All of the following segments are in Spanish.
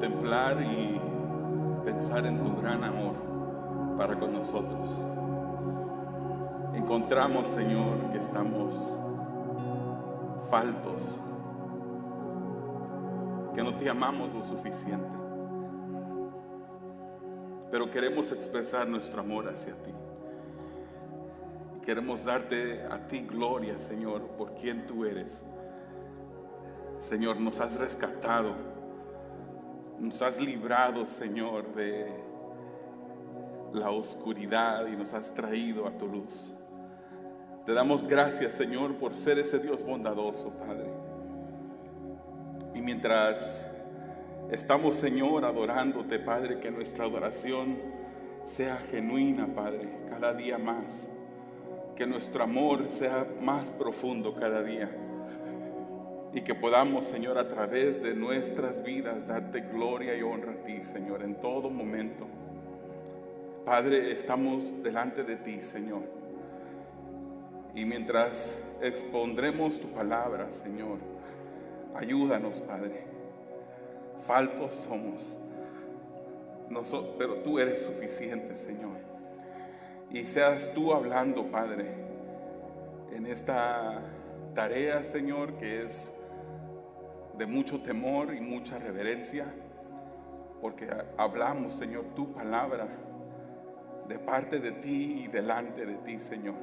contemplar y pensar en tu gran amor para con nosotros. Encontramos, Señor, que estamos faltos, que no te amamos lo suficiente, pero queremos expresar nuestro amor hacia ti. Queremos darte a ti gloria, Señor, por quien tú eres. Señor, nos has rescatado, nos has librado, Señor, de la oscuridad y nos has traído a tu luz. Te damos gracias, Señor, por ser ese Dios bondadoso, Padre. Y mientras estamos, Señor, adorándote, Padre, que nuestra adoración sea genuina, Padre, cada día más. Que nuestro amor sea más profundo cada día. Y que podamos, Señor, a través de nuestras vidas darte gloria y honra a ti, Señor, en todo momento. Padre, estamos delante de ti, Señor. Y mientras expondremos tu palabra, Señor, ayúdanos, Padre. Faltos somos, pero tú eres suficiente, Señor. Y seas tú hablando, Padre, en esta tarea, Señor, que es de mucho temor y mucha reverencia, porque hablamos, Señor, tu palabra de parte de ti y delante de ti, Señor.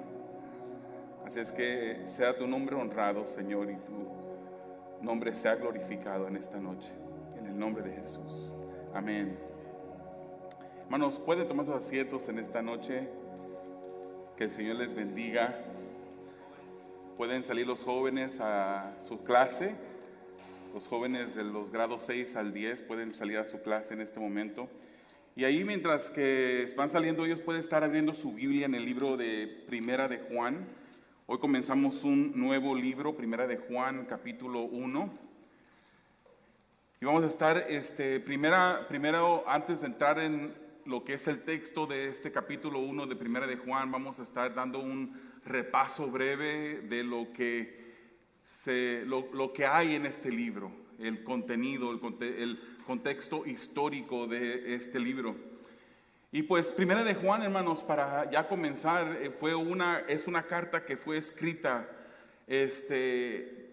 Así es que sea tu nombre honrado, Señor, y tu nombre sea glorificado en esta noche, en el nombre de Jesús. Amén. Hermanos, pueden tomar sus asientos en esta noche. Que el Señor les bendiga. Pueden salir los jóvenes a su clase. Los jóvenes de los grados 6 al 10 pueden salir a su clase en este momento. Y ahí, mientras que van saliendo ellos, pueden estar abriendo su Biblia en el libro de Primera de Juan. Hoy comenzamos un nuevo libro, Primera de Juan, capítulo 1. Y vamos a estar, primero, antes de entrar en lo que es el texto de este capítulo 1 de Primera de Juan, vamos a estar dando un repaso breve de lo que hay en este libro, el contenido, el contexto histórico de este libro. Y pues Primera de Juan, hermanos, para ya comenzar, es una carta que fue escrita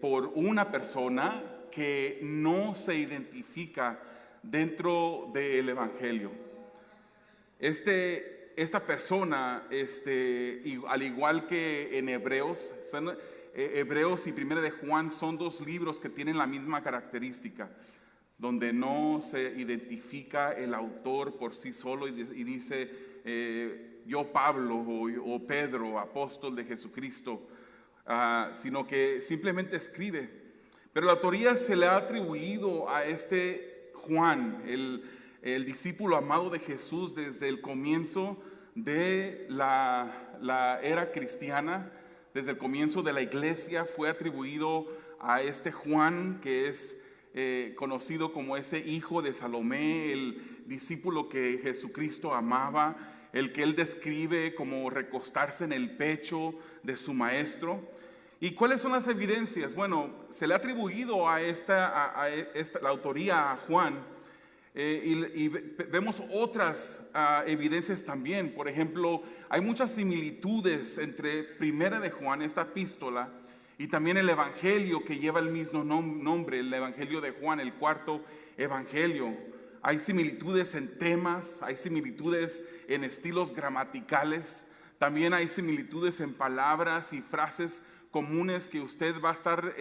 por una persona que no se identifica dentro del Evangelio. Esta persona, al igual que en Hebreos, Hebreos y Primera de Juan son dos libros que tienen la misma característica, donde no se identifica el autor por sí solo y dice yo Pablo o Pedro, apóstol de Jesucristo, sino que simplemente escribe. Pero la autoría se le ha atribuido a este Juan, el discípulo amado de Jesús desde el comienzo de la era cristiana, desde el comienzo de la iglesia, fue atribuido a este Juan, que es conocido como ese hijo de Salomé, el discípulo que Jesucristo amaba, el que él describe como recostarse en el pecho de su maestro. ¿Y cuáles son las evidencias? Bueno, se le ha atribuido a la autoría a Juan. Y vemos otras evidencias también. Por ejemplo, hay muchas similitudes entre Primera de Juan, esta epístola, y también el Evangelio que lleva el mismo nombre, el Evangelio de Juan, el cuarto Evangelio. Hay similitudes en temas, hay similitudes en estilos gramaticales, también hay similitudes en palabras y frases comunes que usted va a estar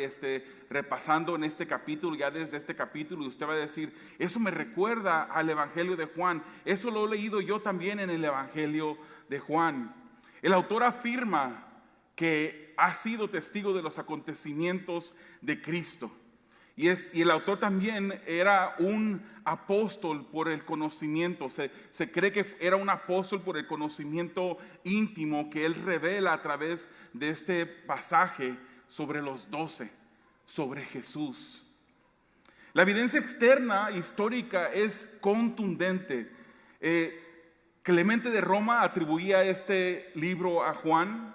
repasando en este capítulo, ya desde este capítulo, y usted va a decir, eso me recuerda al Evangelio de Juan, eso lo he leído yo también en el Evangelio de Juan. El autor afirma que ha sido testigo de los acontecimientos de Cristo, y el autor también era un apóstol por el conocimiento. Se cree que era un apóstol por el conocimiento íntimo que él revela a través de este pasaje sobre los 12, sobre Jesús. La evidencia externa histórica es contundente. Clemente de Roma atribuía este libro a Juan,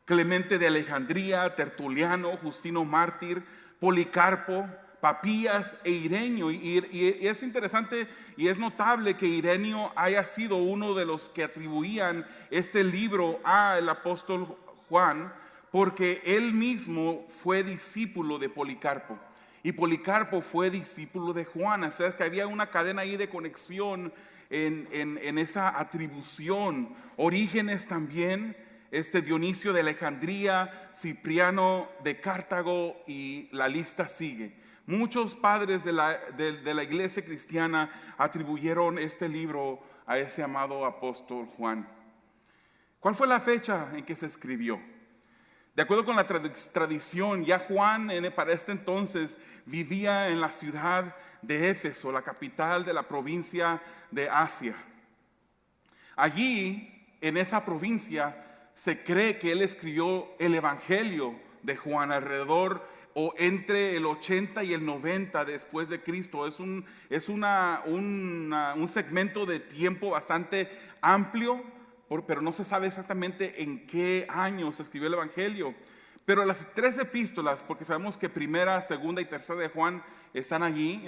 Clemente de Alejandría, Tertuliano, Justino Mártir, Policarpo, Papías e Ireneo. Y es interesante y es notable que Ireneo haya sido uno de los que atribuían este libro al apóstol Juan, porque él mismo fue discípulo de Policarpo. Y Policarpo fue discípulo de Juan. O sea, es que había una cadena ahí de conexión en esa atribución. Orígenes también, Dionisio de Alejandría, Cipriano de Cartago, y la lista sigue. Muchos padres de la iglesia cristiana atribuyeron este libro a ese amado apóstol Juan. ¿Cuál fue la fecha en que se escribió? De acuerdo con la tradición, ya Juan para este entonces vivía en la ciudad de Éfeso, la capital de la provincia de Asia. Allí, en esa provincia, se cree que él escribió el Evangelio de Juan alrededor o entre el 80 y el 90 después de Cristo. Es un segmento de tiempo bastante amplio, pero no se sabe exactamente en qué año se escribió el Evangelio. Pero las tres epístolas, porque sabemos que primera, segunda y tercera de Juan están allí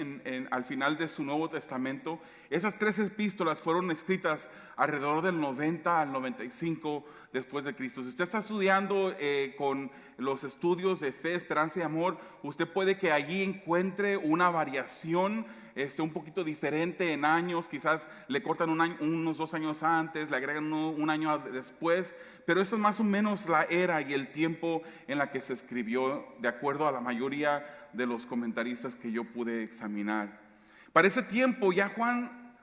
al final de su Nuevo Testamento. Esas tres epístolas fueron escritas alrededor del 90 al 95 después de Cristo. Si usted está estudiando con los estudios de fe, esperanza y amor, usted puede que allí encuentre una variación un poquito diferente en años. Quizás le cortan unos 2 años antes, le agregan un año después, pero eso es más o menos la era y el tiempo en la que se escribió, de acuerdo a la mayoría de los comentaristas que yo pude examinar. Para ese tiempo ya Juan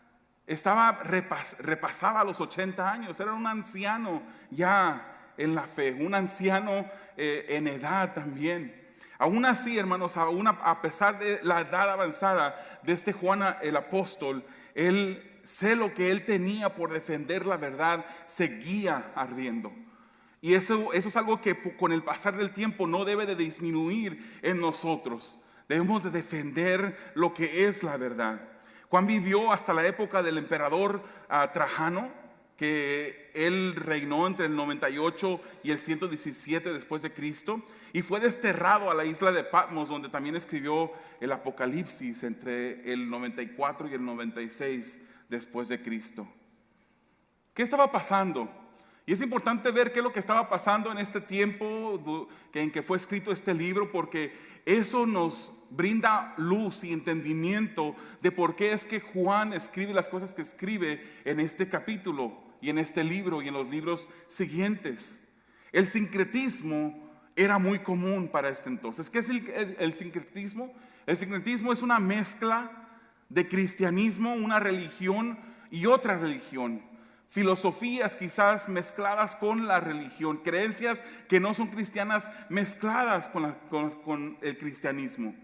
repasaba los 80 años, era un anciano ya en la fe, un anciano en edad también. Aún así, hermanos, a pesar de la edad avanzada de Juan el apóstol, el celo que él tenía por defender la verdad seguía ardiendo. Y eso es algo que con el pasar del tiempo no debe de disminuir en nosotros. Debemos de defender lo que es la verdad. Juan vivió hasta la época del emperador Trajano, que él reinó entre el 98 y el 117 después de Cristo, y fue desterrado a la isla de Patmos, donde también escribió el Apocalipsis entre el 94 y el 96 después de Cristo. ¿Qué estaba pasando? Y es importante ver qué es lo que estaba pasando en este tiempo en que fue escrito este libro, porque eso nos brinda luz y entendimiento de por qué es que Juan escribe las cosas que escribe en este capítulo y en este libro y en los libros siguientes. El sincretismo era muy común para este entonces. ¿Qué es el sincretismo? El sincretismo es una mezcla de cristianismo, una religión y otra religión. Filosofías quizás mezcladas con la religión, creencias que no son cristianas mezcladas con el cristianismo.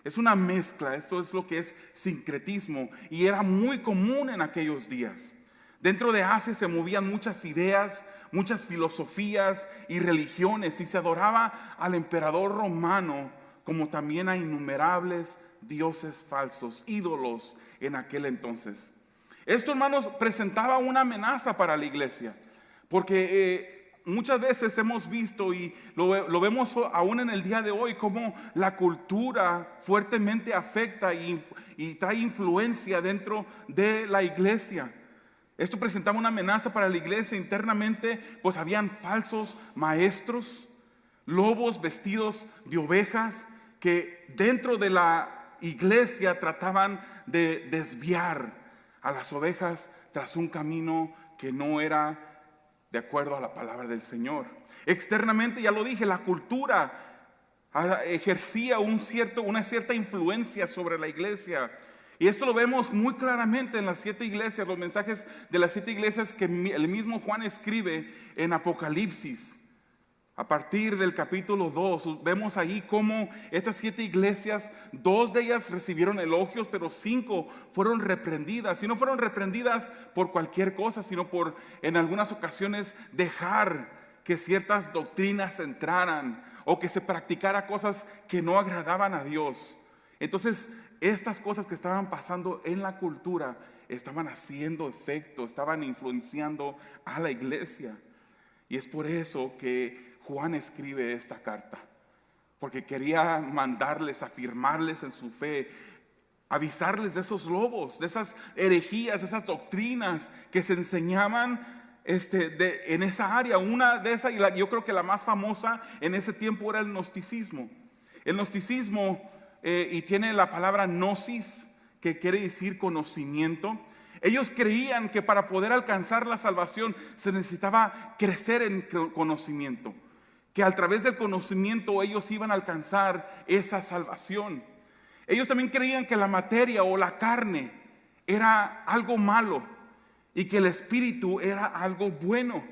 Es una mezcla, esto es lo que es sincretismo, y era muy común en aquellos días. Dentro de Asia se movían muchas ideas, muchas filosofías y religiones, y se adoraba al emperador romano, como también a innumerables dioses falsos, ídolos en aquel entonces. Esto, hermanos, presentaba una amenaza para la iglesia, porque muchas veces hemos visto y lo vemos aún en el día de hoy, cómo la cultura fuertemente afecta y trae influencia dentro de la iglesia. Esto presentaba una amenaza para la iglesia. Internamente, pues habían falsos maestros, lobos vestidos de ovejas, que dentro de la iglesia trataban de desviar a las ovejas tras un camino que no era de acuerdo a la palabra del Señor. Externamente, ya lo dije, la cultura ejercía una cierta influencia sobre la iglesia. Y esto lo vemos muy claramente en las 7 iglesias, los mensajes de las 7 iglesias que el mismo Juan escribe en Apocalipsis. A partir del capítulo 2, vemos ahí cómo estas 7 iglesias, 2 de ellas recibieron elogios, pero 5 fueron reprendidas. Y no fueron reprendidas por cualquier cosa, sino por, en algunas ocasiones, dejar que ciertas doctrinas entraran o que se practicara cosas que no agradaban a Dios. Entonces, estas cosas que estaban pasando en la cultura estaban haciendo efecto, estaban influenciando a la iglesia. Y es por eso que Juan escribe esta carta. porque quería mandarles, afirmarles en su fe, avisarles de esos lobos, de esas herejías, de esas doctrinas que se enseñaban en esa área. Una de esas, yo creo que la más famosa en ese tiempo era el gnosticismo. El gnosticismo, y tiene la palabra gnosis, que quiere decir conocimiento. Ellos creían que para poder alcanzar la salvación se necesitaba crecer en conocimiento, que a través del conocimiento ellos iban a alcanzar esa salvación. Ellos también creían que la materia o la carne era algo malo y que el espíritu era algo bueno.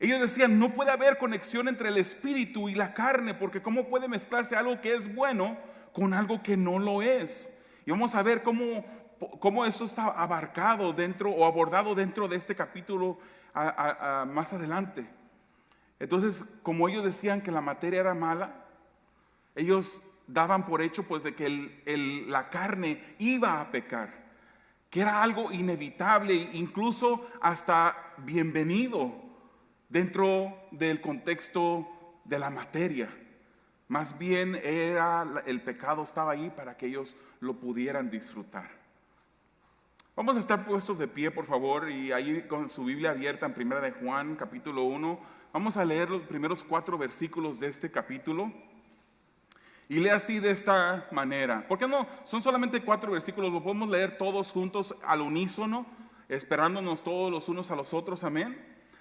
Ellos decían, no puede haber conexión entre el espíritu y la carne, porque ¿cómo puede mezclarse algo que es bueno con algo que no lo es? Y vamos a ver cómo eso está abarcado dentro o abordado dentro de este capítulo más adelante. Entonces, como ellos decían que la materia era mala, ellos daban por hecho pues de que la carne iba a pecar, que era algo inevitable, incluso hasta bienvenido dentro del contexto de la materia. Más bien el pecado estaba ahí para que ellos lo pudieran disfrutar. Vamos a estar puestos de pie, por favor, y ahí con su Biblia abierta en 1 de Juan, capítulo 1. Vamos a leer los primeros 4 versículos de este capítulo. Y lee así de esta manera. ¿Por qué no? Son solamente 4 versículos, lo podemos leer todos juntos al unísono, esperándonos todos los unos a los otros, amén.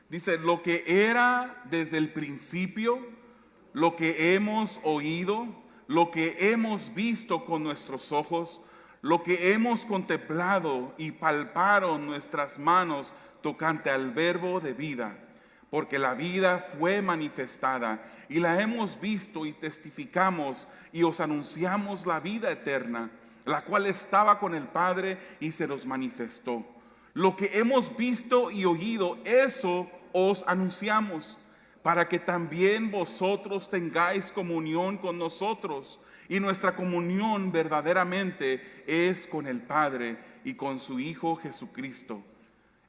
Dice, lo que era desde el principio, lo que hemos oído, lo que hemos visto con nuestros ojos, lo que hemos contemplado y palparon nuestras manos tocante al verbo de vida. Porque la vida fue manifestada y la hemos visto y testificamos y os anunciamos la vida eterna, la cual estaba con el Padre y se nos manifestó. Lo que hemos visto y oído, eso os anunciamos, para que también vosotros tengáis comunión con nosotros. Y nuestra comunión verdaderamente es con el Padre y con su Hijo Jesucristo.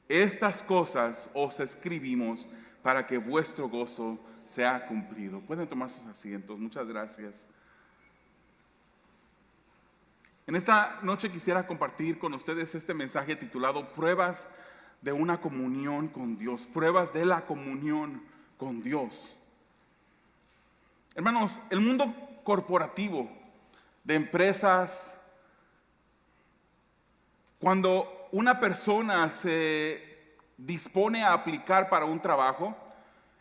Estas cosas os escribimos para que vuestro gozo sea cumplido. Pueden tomar sus asientos. Muchas gracias. En esta noche quisiera compartir con ustedes este mensaje titulado Pruebas de una comunión con Dios. Pruebas de la comunión con Dios. Hermanos, el mundo corporativo de empresas, cuando una persona se dispone a aplicar para un trabajo,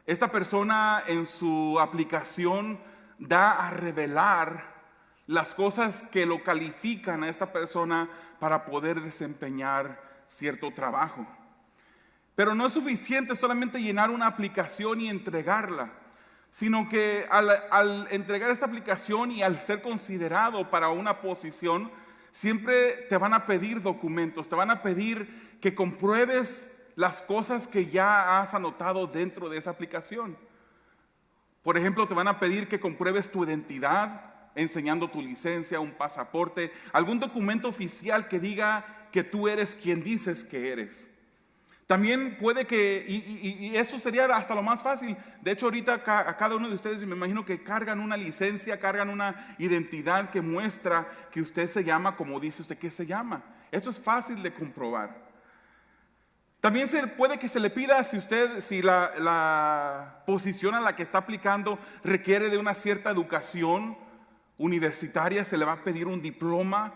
esta persona en su aplicación da a revelar las cosas que lo califican a esta persona para poder desempeñar cierto trabajo. Pero no es suficiente solamente llenar una aplicación y entregarla, sino que al entregar esta aplicación y al ser considerado para una posición, siempre te van a pedir documentos, te van a pedir que compruebes las cosas que ya has anotado dentro de esa aplicación. Por ejemplo, te van a pedir que compruebes tu identidad, enseñando tu licencia, un pasaporte, algún documento oficial que diga que tú eres quien dices que eres. También puede que, y eso sería hasta lo más fácil. De hecho, ahorita a cada uno de ustedes me imagino que cargan una licencia, cargan una identidad que muestra que usted se llama como dice usted que se llama. Eso es fácil de comprobar. También puede que se le pida si la posición a la que está aplicando requiere de una cierta educación universitaria, se le va a pedir un diploma.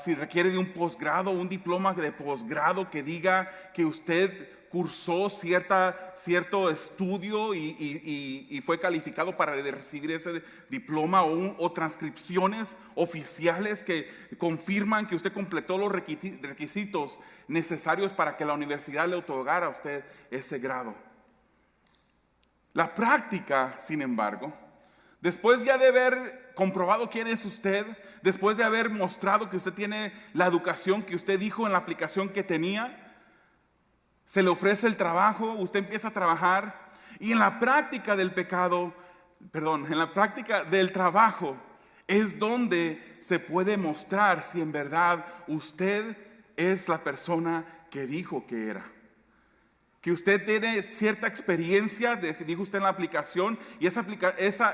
Si requiere de un posgrado, un diploma de posgrado que diga que usted cursó cierto estudio y fue calificado para recibir ese diploma, o transcripciones oficiales que confirman que usted completó los requisitos necesarios para que la universidad le otorgara a usted ese grado. La práctica, sin embargo, después ya de haber comprobado quién es usted, después de haber mostrado que usted tiene la educación que usted dijo en la aplicación que tenía, se le ofrece el trabajo, usted empieza a trabajar, y en la práctica del trabajo es donde se puede mostrar si en verdad usted es la persona que dijo que era. que usted tiene cierta experiencia, dijo usted en la aplicación, y esa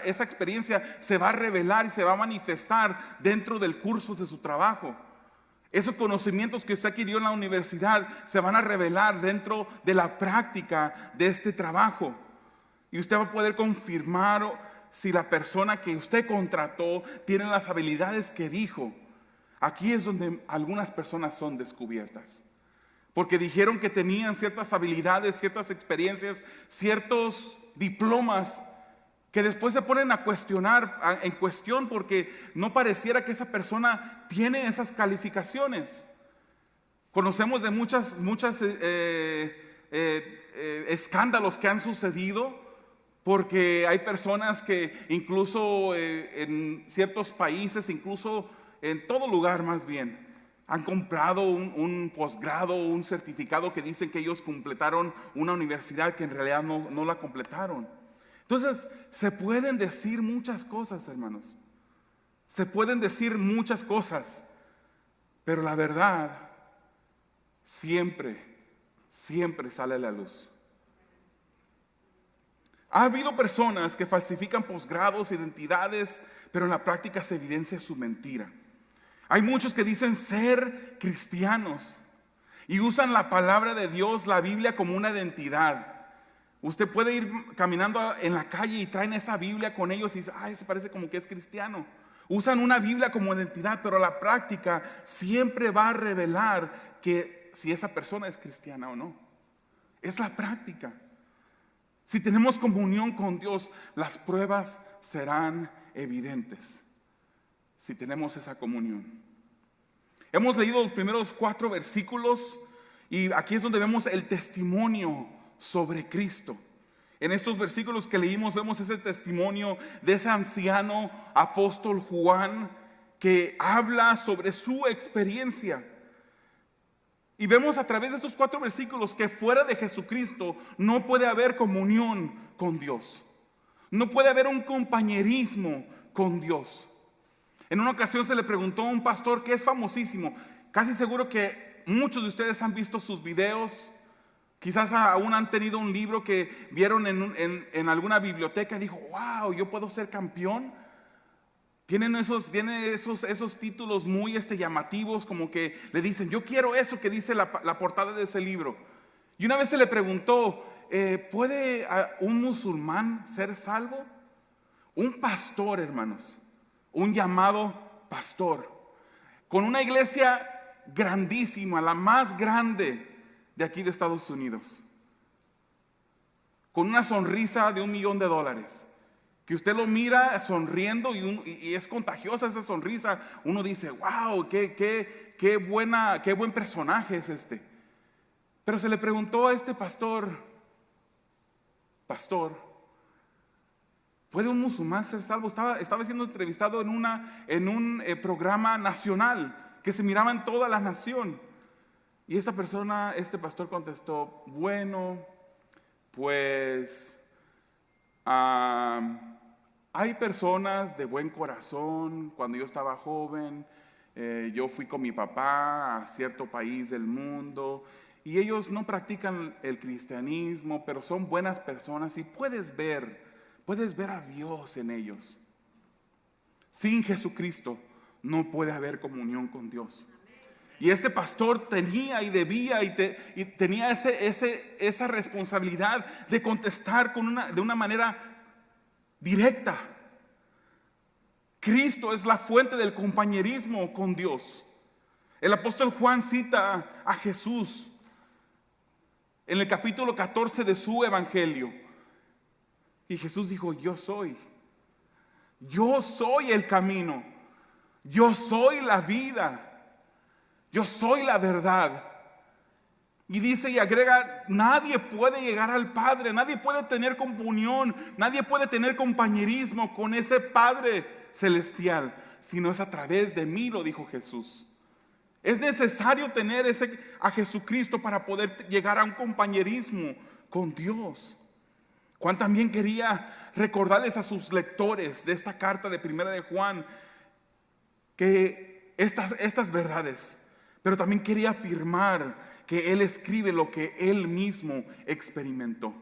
experiencia se va a revelar y se va a manifestar dentro del curso de su trabajo. Esos conocimientos que usted adquirió en la universidad se van a revelar dentro de la práctica de este trabajo. Y usted va a poder confirmar si la persona que usted contrató tiene las habilidades que dijo. Aquí es donde algunas personas son descubiertas. Porque dijeron que tenían ciertas habilidades, ciertas experiencias, ciertos diplomas que después se ponen a cuestionar, en cuestión, porque no pareciera que esa persona tiene esas calificaciones. Conocemos de muchas escándalos que han sucedido, porque hay personas que incluso en ciertos países, incluso en todo lugar más bien, han comprado un posgrado, un certificado que dicen que ellos completaron una universidad que en realidad no la completaron. Entonces, se pueden decir muchas cosas, hermanos. Se pueden decir muchas cosas, pero la verdad siempre sale a la luz. Ha habido personas que falsifican posgrados, identidades, pero en la práctica se evidencia su mentira. Hay muchos que dicen ser cristianos y usan la palabra de Dios, la Biblia, como una identidad. Usted puede ir caminando en la calle y traen esa Biblia con ellos y dice, ay, se parece como que es cristiano. Usan una Biblia como identidad, pero la práctica siempre va a revelar que si esa persona es cristiana o no. Es la práctica. Si tenemos comunión con Dios, las pruebas serán evidentes. Si tenemos esa comunión. Hemos leído los primeros 4 versículos y aquí es donde vemos el testimonio sobre Cristo. En estos versículos que leímos vemos ese testimonio de ese anciano apóstol Juan que habla sobre su experiencia. Y vemos a través de estos 4 versículos que fuera de Jesucristo no puede haber comunión con Dios. No puede haber un compañerismo con Dios. En una ocasión se le preguntó a un pastor que es famosísimo. Casi seguro que muchos de ustedes han visto sus videos. Quizás aún han tenido un libro que vieron en alguna biblioteca y dijo, wow, yo puedo ser campeón. Tienen esos títulos muy llamativos, como que le dicen, yo quiero eso que dice la portada de ese libro. Y una vez se le preguntó, ¿puede un musulmán ser salvo? Un pastor, hermanos, un llamado pastor, con una iglesia grandísima, la más grande de aquí de Estados Unidos, con una sonrisa de $1 millón, que usted lo mira sonriendo y es contagiosa esa sonrisa. Uno dice, wow, qué buen personaje es este. Pero se le preguntó a este pastor, ¿puede un musulmán ser salvo? Estaba siendo entrevistado en un programa nacional que se miraba en toda la nación. Y este pastor contestó, bueno, pues hay personas de buen corazón. Cuando yo estaba joven, yo fui con mi papá a cierto país del mundo y ellos no practican el cristianismo, pero son buenas personas y puedes ver a Dios en ellos. Sin Jesucristo no puede haber comunión con Dios. Y este pastor tenía y debía y tenía esa responsabilidad de contestar de una manera directa. Cristo es la fuente del compañerismo con Dios. El apóstol Juan cita a Jesús en el capítulo 14 de su evangelio. Y Jesús dijo, yo soy el camino, yo soy la vida. Yo soy la verdad. Y dice y agrega, nadie puede llegar al Padre, nadie puede tener comunión, nadie puede tener compañerismo con ese Padre celestial, sino es a través de mí, lo dijo Jesús. Es necesario tener a Jesucristo para poder llegar a un compañerismo con Dios. Juan también quería recordarles a sus lectores de esta carta de Primera de Juan que estas verdades. Pero también quería afirmar que él escribe lo que él mismo experimentó.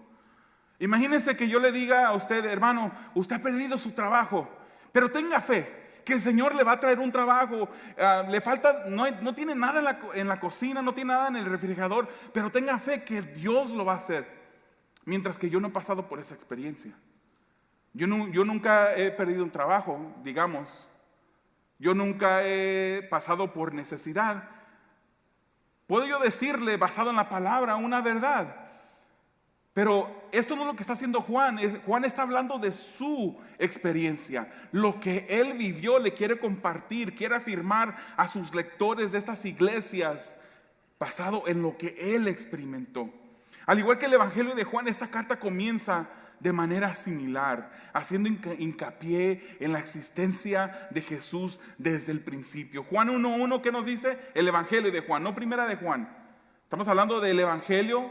Imagínense que yo le diga a usted, hermano, usted ha perdido su trabajo, pero tenga fe que el Señor le va a traer un trabajo. Le falta, no tiene nada en la cocina, no tiene nada en el refrigerador, pero tenga fe que Dios lo va a hacer. Mientras que yo no he pasado por esa experiencia. Yo nunca he perdido un trabajo, digamos. Yo nunca he pasado por necesidad. Puedo yo decirle, basado en la palabra, una verdad. Pero esto no es lo que está haciendo Juan. Juan está hablando de su experiencia. Lo que él vivió le quiere compartir, quiere afirmar a sus lectores de estas iglesias, basado en lo que él experimentó. Al igual que el Evangelio de Juan, esta carta comienza de manera similar, haciendo hincapié en la existencia de Jesús desde el principio. Juan 1:1, ¿qué nos dice? El Evangelio de Juan, no primera de Juan. Estamos hablando del Evangelio,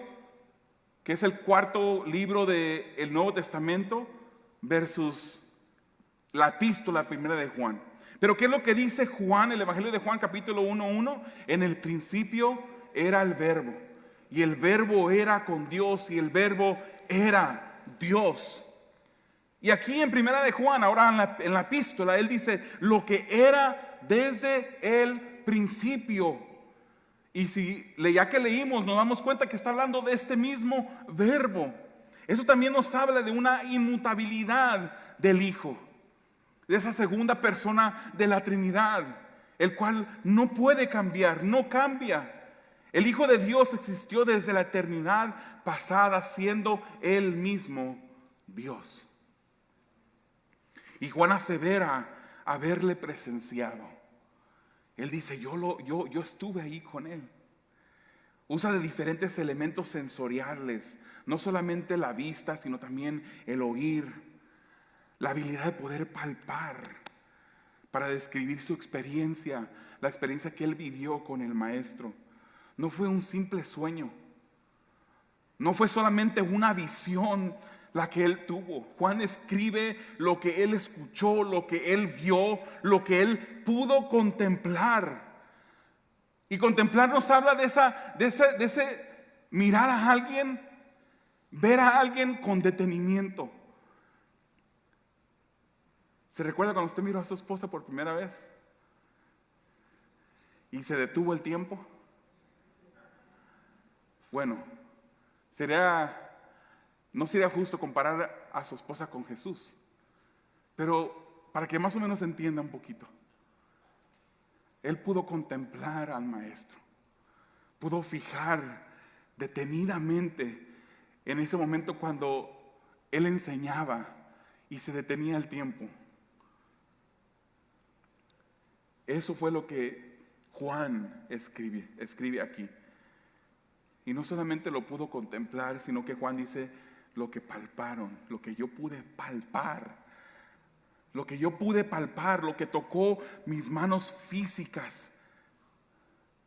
que es el cuarto libro del Nuevo Testamento, versus la epístola primera de Juan. Pero ¿qué es lo que dice Juan, el Evangelio de Juan, capítulo 1:1? En el principio era el Verbo, y el Verbo era con Dios, y el Verbo era Dios. Y aquí en primera de Juan, ahora en la epístola, él dice lo que era desde el principio. Y ya que leímos, nos damos cuenta que está hablando de este mismo Verbo. Eso también nos habla de una inmutabilidad del Hijo, de esa segunda persona de la Trinidad, el cual no puede cambiar, no cambia. El Hijo de Dios existió desde la eternidad pasada, siendo Él mismo Dios. Y Juan asevera haberle presenciado. Él dice, yo estuve ahí con Él. Usa de diferentes elementos sensoriales, no solamente la vista, sino también el oír, la habilidad de poder palpar, para describir su experiencia, la experiencia que Él vivió con el Maestro. No fue un simple sueño. No fue solamente una visión la que él tuvo. Juan escribe lo que él escuchó, lo que él vio, lo que él pudo contemplar. Y contemplar nos habla de ese mirar a alguien, ver a alguien con detenimiento. ¿Se recuerda cuando usted miró a su esposa por primera vez? Y se detuvo el tiempo. Bueno, no sería justo comparar a su esposa con Jesús, pero para que más o menos entienda un poquito, él pudo contemplar al Maestro, pudo fijar detenidamente en ese momento cuando él enseñaba y se detenía el tiempo. Eso fue lo que Juan escribe aquí. Y no solamente lo pudo contemplar, sino que Juan dice lo que palparon, lo que yo pude palpar, lo que tocó mis manos físicas.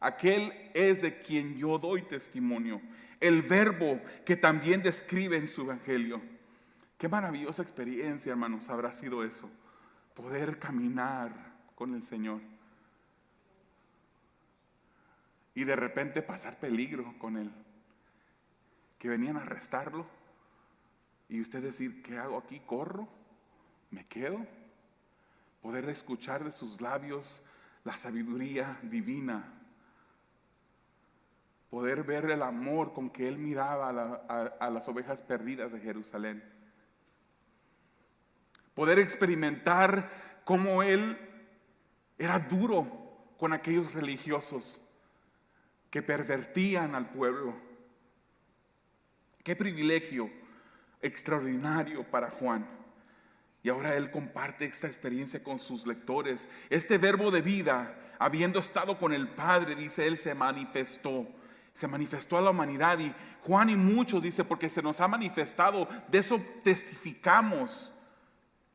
Aquel es de quien yo doy testimonio, el Verbo que también describe en su Evangelio. Qué maravillosa experiencia, hermanos, habrá sido eso, poder caminar con el Señor. Y de repente pasar peligro con Él, que venían a arrestarlo, y usted decir, ¿qué hago aquí? ¿Corro? ¿Me quedo? Poder escuchar de sus labios la sabiduría divina, poder ver el amor con que Él miraba a las ovejas perdidas de Jerusalén, poder experimentar cómo Él era duro con aquellos religiosos que pervertían al pueblo. Qué privilegio extraordinario para Juan. Y ahora él comparte esta experiencia con sus lectores. Este Verbo de vida, habiendo estado con el Padre, dice él, se manifestó a la humanidad. Y Juan y muchos, dice, porque se nos ha manifestado, de eso testificamos.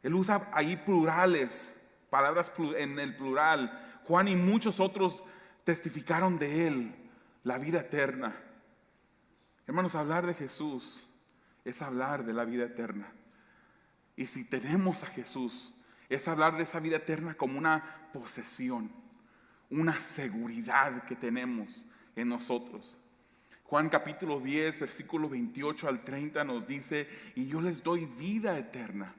Él usa ahí plurales, palabras en el plural. Juan y muchos otros testificaron de él la vida eterna. Hermanos, hablar de Jesús es hablar de la vida eterna. Y si tenemos a Jesús, es hablar de esa vida eterna como una posesión, una seguridad que tenemos en nosotros. Juan capítulo 10, versículo 28 al 30 nos dice: y yo les doy vida eterna,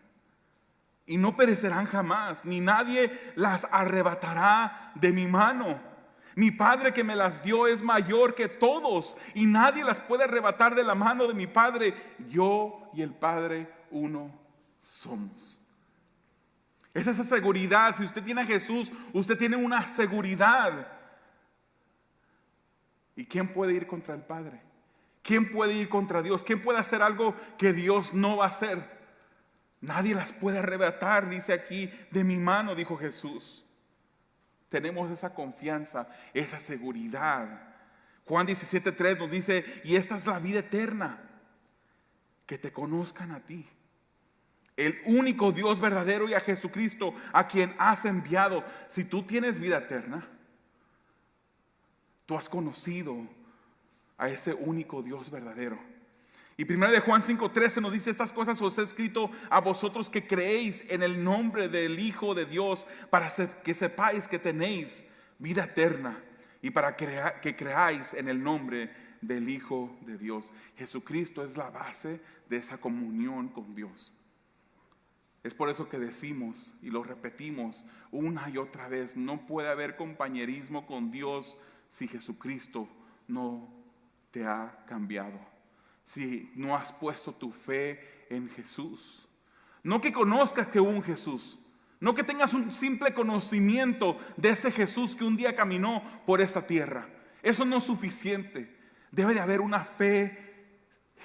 y no perecerán jamás, ni nadie las arrebatará de mi mano. Mi Padre que me las dio es mayor que todos, y nadie las puede arrebatar de la mano de mi Padre. Yo y el Padre uno somos. Es esa seguridad. Si usted tiene a Jesús, usted tiene una seguridad. ¿Y quién puede ir contra el Padre? ¿Quién puede ir contra Dios? ¿Quién puede hacer algo que Dios no va a hacer? Nadie las puede arrebatar, dice aquí, de mi mano, dijo Jesús. Tenemos esa confianza, esa seguridad. Juan 17:3 nos dice: y esta es la vida eterna, que te conozcan a ti, el único Dios verdadero, y a Jesucristo, a quien has enviado. Si tú tienes vida eterna, tú has conocido a ese único Dios verdadero. Y 1 de Juan 5:13 nos dice: estas cosas os he escrito a vosotros que creéis en el nombre del Hijo de Dios, para que sepáis que tenéis vida eterna, y para que creáis en el nombre del Hijo de Dios. Jesucristo es la base de esa comunión con Dios. Es por eso que decimos y lo repetimos una y otra vez: no puede haber compañerismo con Dios si Jesucristo no te ha cambiado, si no has puesto tu fe en Jesús. No que conozcas que hubo un Jesús, no que tengas un simple conocimiento de ese Jesús que un día caminó por esta tierra. Eso no es suficiente. Debe de haber una fe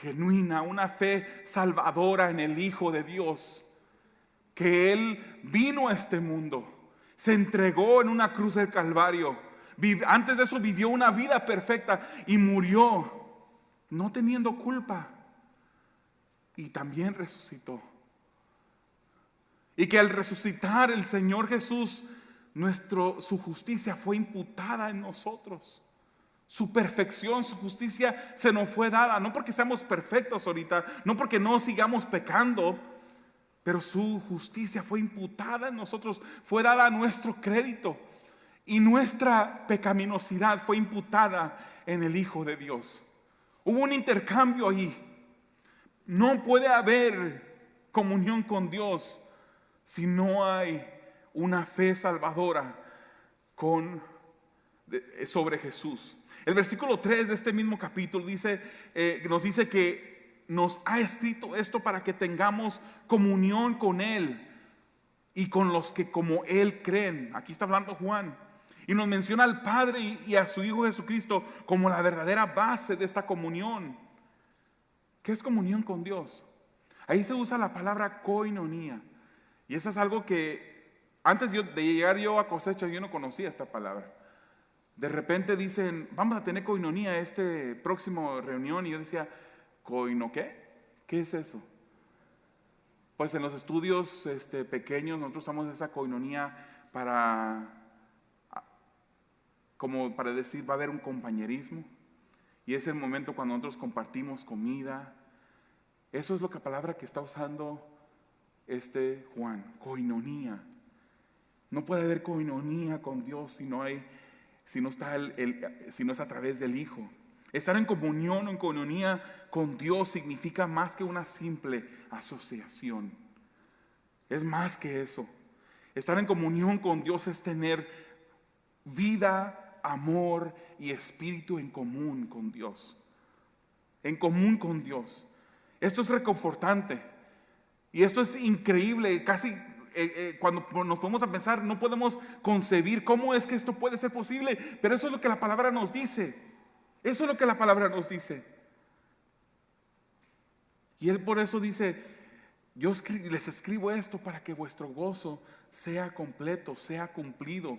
genuina, una fe salvadora en el Hijo de Dios, que Él vino a este mundo, se entregó en una cruz del Calvario. Antes de eso vivió una vida perfecta y murió no teniendo culpa, y también resucitó. Y que al resucitar el Señor Jesús, su justicia fue imputada en nosotros. Su perfección, su justicia se nos fue dada, no porque seamos perfectos ahorita, no porque no sigamos pecando, pero su justicia fue imputada en nosotros, fue dada a nuestro crédito. Y nuestra pecaminosidad fue imputada en el Hijo de Dios. Hubo un intercambio ahí. No puede haber comunión con Dios si no hay una fe salvadora sobre Jesús. El versículo 3 de este mismo capítulo nos dice que nos ha escrito esto para que tengamos comunión con Él y con los que como Él creen. Aquí está hablando Juan. Y nos menciona al Padre y a su Hijo Jesucristo como la verdadera base de esta comunión. ¿Qué es comunión con Dios? Ahí se usa la palabra koinonía. Y eso es algo que antes de llegar yo a Cosecha, yo no conocía esta palabra. De repente dicen: vamos a tener koinonía este próximo reunión. Y yo decía: ¿koino qué? ¿Qué es eso? Pues en los estudios pequeños nosotros usamos esa koinonía como para decir: va a haber un compañerismo, y es el momento cuando nosotros compartimos comida. Eso es lo que la palabra que está usando Juan, koinonía. No puede haber koinonía con Dios si no es a través del Hijo. Estar en comunión o en koinonía con Dios significa más que una simple asociación. Es más que eso. Estar en comunión con Dios es tener vida, amor y espíritu en común con Dios. En común con Dios. Esto es reconfortante. Y esto es increíble. Casi cuando nos ponemos a pensar, no podemos concebir cómo es que esto puede ser posible. Pero eso es lo que la palabra nos dice. Eso es lo que la palabra nos dice. Y Él por eso dice: yo les escribo esto para que vuestro gozo sea completo, sea cumplido.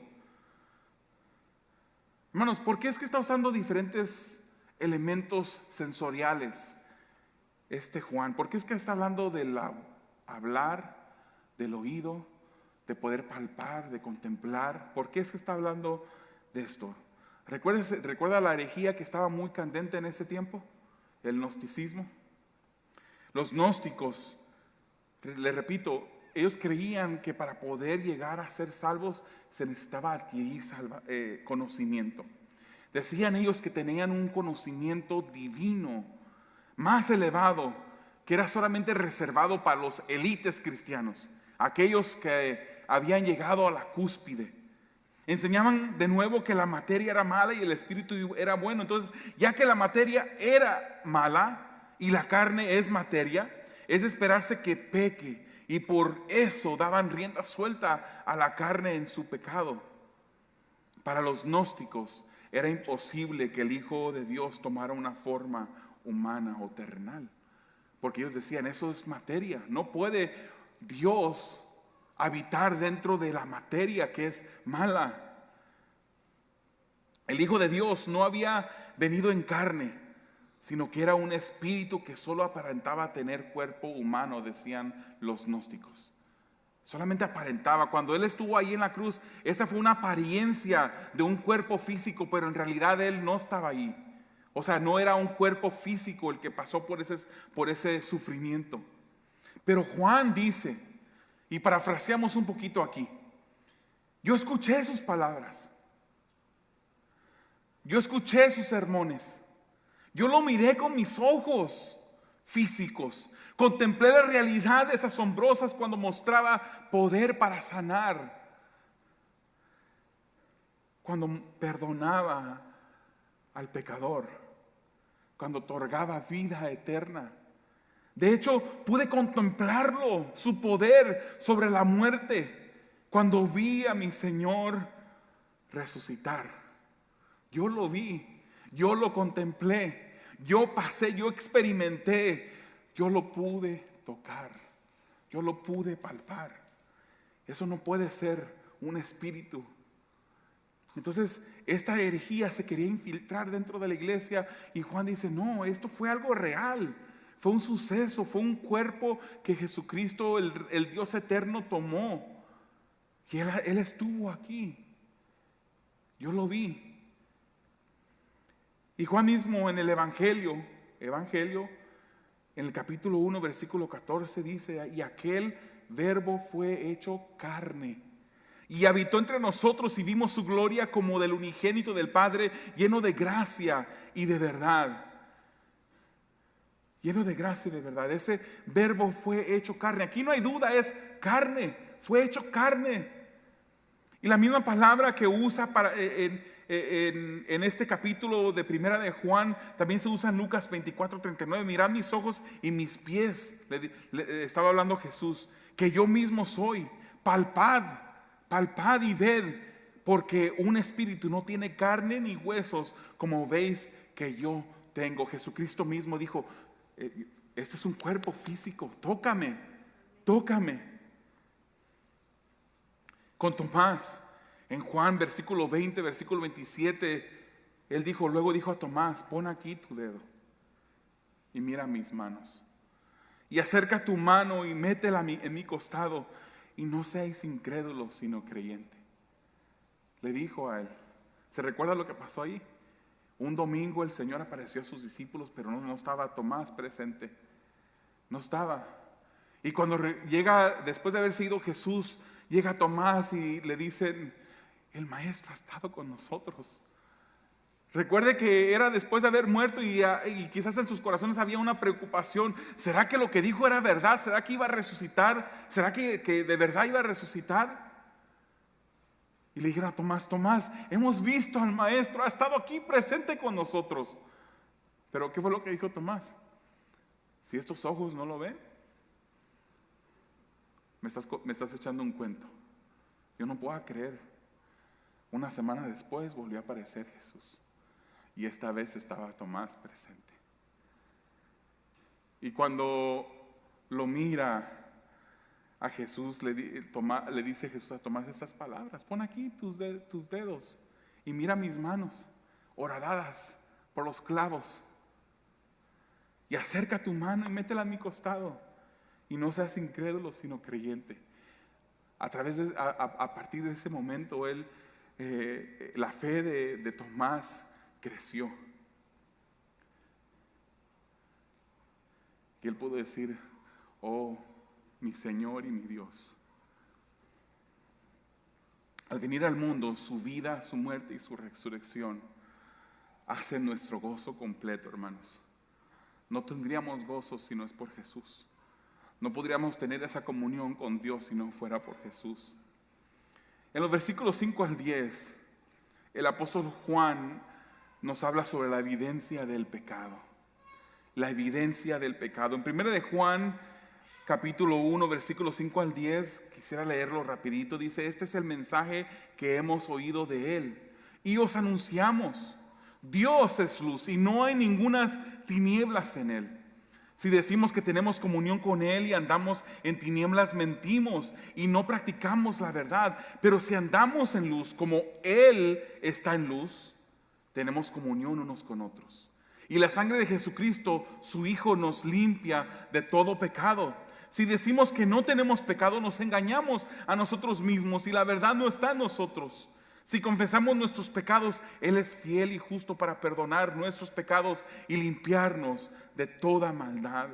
Hermanos, ¿por qué es que está usando diferentes elementos sensoriales Juan? ¿Por qué es que está hablando del hablar, del oído, de poder palpar, de contemplar? ¿Por qué es que está hablando de esto? ¿Recuerda la herejía que estaba muy candente en ese tiempo? El gnosticismo. Los gnósticos, le repito, ellos creían que para poder llegar a ser salvos se necesitaba adquirir conocimiento. Decían ellos que tenían un conocimiento divino más elevado, que era solamente reservado para los élites cristianos, aquellos que habían llegado a la cúspide. Enseñaban de nuevo que la materia era mala y el espíritu era bueno. Entonces, ya que la materia era mala y la carne es materia, es de esperarse que peque, y por eso daban rienda suelta a la carne en su pecado. Para los gnósticos era imposible que el Hijo de Dios tomara una forma humana o terrenal, porque ellos decían, eso es materia, no puede Dios habitar dentro de la materia que es mala. El Hijo de Dios no había venido en carne, sino que era un espíritu que solo aparentaba tener cuerpo humano, decían los gnósticos. Solamente aparentaba. Cuando Él estuvo ahí en la cruz, esa fue una apariencia de un cuerpo físico, pero en realidad Él no estaba ahí. O sea, no era un cuerpo físico el que pasó por ese sufrimiento. Pero Juan dice, y parafraseamos un poquito aquí, yo escuché sus palabras, yo escuché sus sermones, yo lo miré con mis ojos físicos, contemplé las realidades asombrosas cuando mostraba poder para sanar, cuando perdonaba al pecador, cuando otorgaba vida eterna. De hecho, pude contemplarlo, su poder sobre la muerte, cuando vi a mi Señor resucitar. Yo lo vi, yo lo contemplé, yo pasé, yo experimenté, yo lo pude tocar, yo lo pude palpar. Eso no puede ser un espíritu. Entonces, esta herejía se quería infiltrar dentro de la iglesia y Juan dice, no, esto fue algo real. Fue un suceso, fue un cuerpo que Jesucristo, el Dios eterno, tomó. Y él estuvo aquí. Yo lo vi. Y Juan mismo en el Evangelio, en el capítulo 1, versículo 14 dice, y aquel verbo fue hecho carne y habitó entre nosotros y vimos su gloria como del unigénito del Padre, lleno de gracia y de verdad. Lleno de gracia y de verdad. Ese verbo fue hecho carne. Aquí no hay duda, es carne. Fue hecho carne. Y la misma palabra que usa en este capítulo de Primera de Juan, también se usa en Lucas 24:39. Mirad mis ojos y mis pies. Le estaba hablando Jesús. Que yo mismo soy. Palpad y ved. Porque un espíritu no tiene carne ni huesos, como veis que yo tengo. Jesucristo mismo dijo, este es un cuerpo físico, tócame. Con Tomás, en Juan versículo 20, versículo 27, luego dijo a Tomás, pon aquí tu dedo y mira mis manos. Y acerca tu mano y métela en mi costado y no seáis incrédulos sino creyente. Le dijo a él. ¿Se recuerda lo que pasó ahí? Un domingo el Señor apareció a sus discípulos, pero no estaba Tomás presente. No estaba. Y cuando llega, después de haber sido Jesús, llega Tomás y le dicen, el Maestro ha estado con nosotros. Recuerde que era después de haber muerto y quizás en sus corazones había una preocupación. ¿Será que lo que dijo era verdad? ¿Será que iba a resucitar? ¿Será que de verdad iba a resucitar? Y le dijeron a Tomás, hemos visto al Maestro, ha estado aquí presente con nosotros. Pero ¿qué fue lo que dijo Tomás? Si estos ojos no lo ven, me estás echando un cuento. Yo no puedo creer. Una semana después volvió a aparecer Jesús. Y esta vez estaba Tomás presente. Y cuando lo mira a Jesús, le dice Jesús a Tomás estas palabras, pon aquí tus dedos y mira mis manos horadadas por los clavos y acerca tu mano y métela en mi costado y no seas incrédulo sino creyente. A partir de ese momento la fe de Tomás creció y él pudo decir, oh mi Señor y mi Dios. Al venir al mundo, su vida, su muerte y su resurrección hace nuestro gozo completo, hermanos. No tendríamos gozo si no es por Jesús. No podríamos tener esa comunión con Dios si no fuera por Jesús. En los versículos 5 al 10, el apóstol Juan nos habla sobre la evidencia del pecado. La evidencia del pecado. En 1 de Juan, capítulo 1, versículos 5 al 10, quisiera leerlo rapidito. Dice, este es el mensaje que hemos oído de Él y os anunciamos. Dios es luz y no hay ningunas tinieblas en Él. Si decimos que tenemos comunión con Él y andamos en tinieblas, mentimos y no practicamos la verdad. Pero si andamos en luz como Él está en luz, tenemos comunión unos con otros. Y la sangre de Jesucristo, su Hijo, nos limpia de todo pecado. Si decimos que no tenemos pecado, nos engañamos a nosotros mismos y la verdad no está en nosotros. Si confesamos nuestros pecados, Él es fiel y justo para perdonar nuestros pecados y limpiarnos de toda maldad.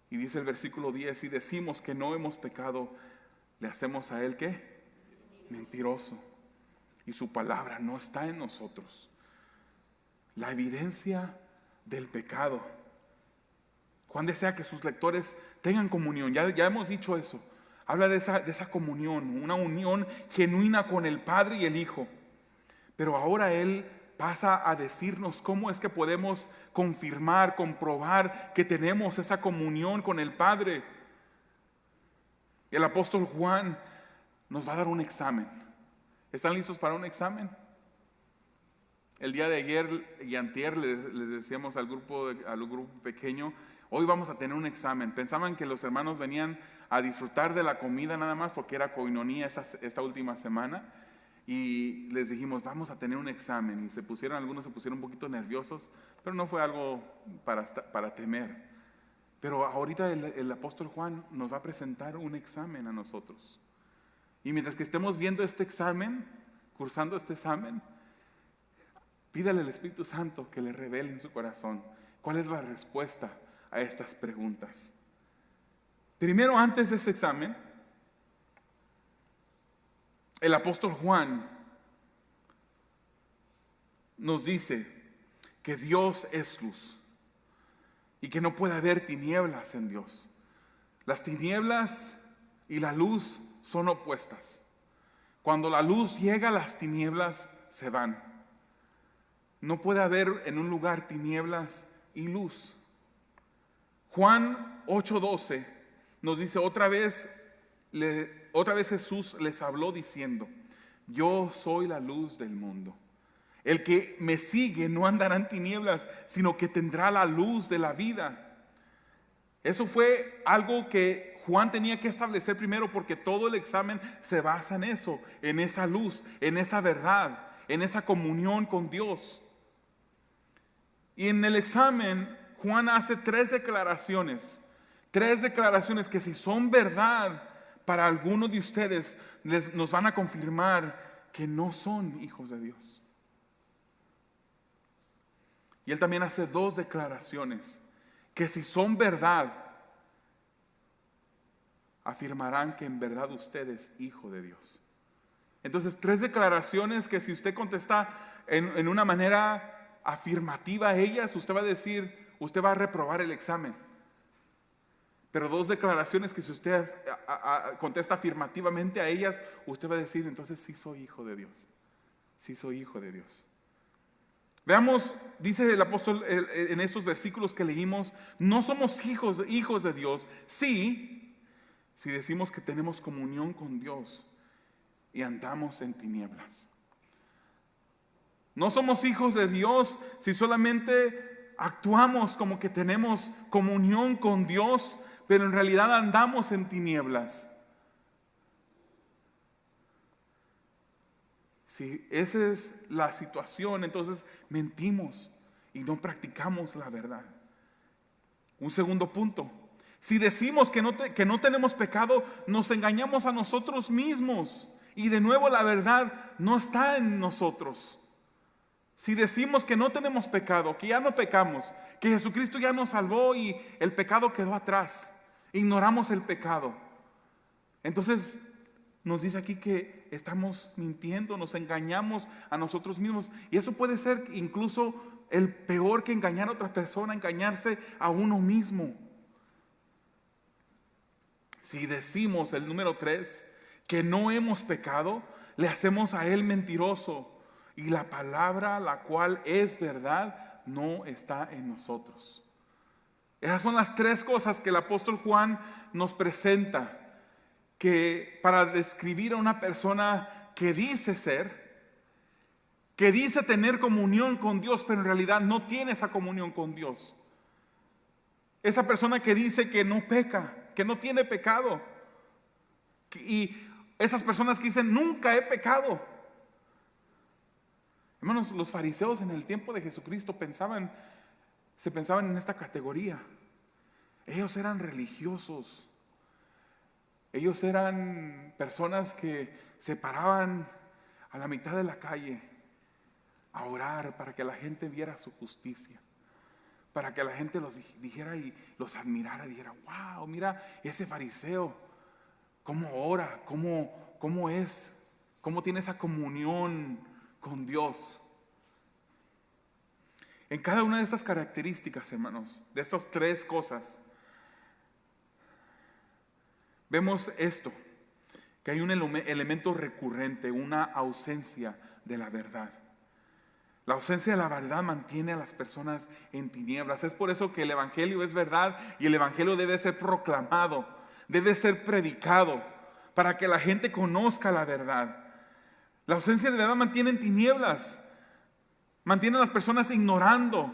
Y dice el versículo 10, si decimos que no hemos pecado, le hacemos a Él ¿qué? Mentiroso. Y su palabra no está en nosotros. La evidencia del pecado. Juan desea que sus lectores tengan comunión. Ya hemos dicho eso. Habla de esa comunión, una unión genuina con el Padre y el Hijo. Pero ahora Él pasa a decirnos cómo es que podemos confirmar, comprobar que tenemos esa comunión con el Padre. El apóstol Juan nos va a dar un examen. ¿Están listos para un examen? El día de ayer y antier les decíamos al grupo pequeño, hoy vamos a tener un examen. Pensaban que los hermanos venían a disfrutar de la comida nada más porque era coinonía esta última semana. Y les dijimos, vamos a tener un examen. Y algunos se pusieron un poquito nerviosos, pero no fue algo para temer. Pero ahorita el apóstol Juan nos va a presentar un examen a nosotros. Y mientras que estemos viendo este examen, cursando este examen, pídale al Espíritu Santo que le revele en su corazón cuál es la respuesta a estas preguntas. Primero, antes de ese examen, el apóstol Juan nos dice que Dios es luz y que no puede haber tinieblas en Dios. Las tinieblas y la luz son opuestas. Cuando la luz llega, las tinieblas se van. No puede haber en un lugar tinieblas y luz. Juan 8:12 nos dice otra vez Jesús les habló diciendo, yo soy la luz del mundo. El que me sigue no andará en tinieblas, sino que tendrá la luz de la vida. Eso fue algo que Juan tenía que establecer primero porque todo el examen se basa en eso, en esa luz, en esa verdad, en esa comunión con Dios. Y en el examen, Juan hace tres declaraciones que si son verdad para algunos de ustedes, nos van a confirmar que no son hijos de Dios. Y él también hace dos declaraciones que si son verdad, afirmarán que en verdad usted es hijo de Dios. Entonces, tres declaraciones que si usted contesta en una manera afirmativa a ellas, usted va a reprobar el examen. Pero dos declaraciones que si usted contesta afirmativamente a ellas, usted va a decir, entonces sí soy hijo de Dios. Sí soy hijo de Dios. Veamos, dice el apóstol en estos versículos que leímos, no somos hijos de Dios, sí, si decimos que tenemos comunión con Dios y andamos en tinieblas. No somos hijos de Dios si solamente actuamos como que tenemos comunión con Dios, pero en realidad andamos en tinieblas. Si esa es la situación, entonces mentimos y no practicamos la verdad. Un segundo punto. Si decimos que no tenemos pecado, nos engañamos a nosotros mismos. Y de nuevo la verdad no está en nosotros. Si decimos que no tenemos pecado, que ya no pecamos, que Jesucristo ya nos salvó y el pecado quedó atrás, ignoramos el pecado, entonces nos dice aquí que estamos mintiendo, nos engañamos a nosotros mismos. Y eso puede ser incluso el peor que engañar a otra persona, engañarse a uno mismo. Si decimos el número 3, que no hemos pecado, le hacemos a Él mentiroso, y la palabra, la cual es verdad, no está en nosotros. Esas son las 3 cosas que el apóstol Juan nos presenta, que para describir a una persona que dice ser, que dice tener comunión con Dios, pero en realidad no tiene esa comunión con Dios. Esa persona que dice que no peca, que no tiene pecado. Y esas personas que dicen, nunca he pecado. Hermanos, los fariseos en el tiempo de Jesucristo se pensaban en esta categoría. Ellos eran religiosos. Ellos eran personas que se paraban a la mitad de la calle a orar para que la gente viera su justicia, para que la gente los dijera y los admirara, dijera, wow, mira ese fariseo, cómo ora, cómo es, cómo tiene esa comunión con Dios. En cada una de estas características, hermanos, de estas 3 cosas, vemos esto, que hay un elemento recurrente, una ausencia de la verdad. La ausencia de la verdad mantiene a las personas en tinieblas. Es por eso que el evangelio es verdad y el evangelio debe ser proclamado, debe ser predicado, para que la gente conozca la verdad. La ausencia de verdad mantiene en tinieblas, mantiene a las personas ignorando,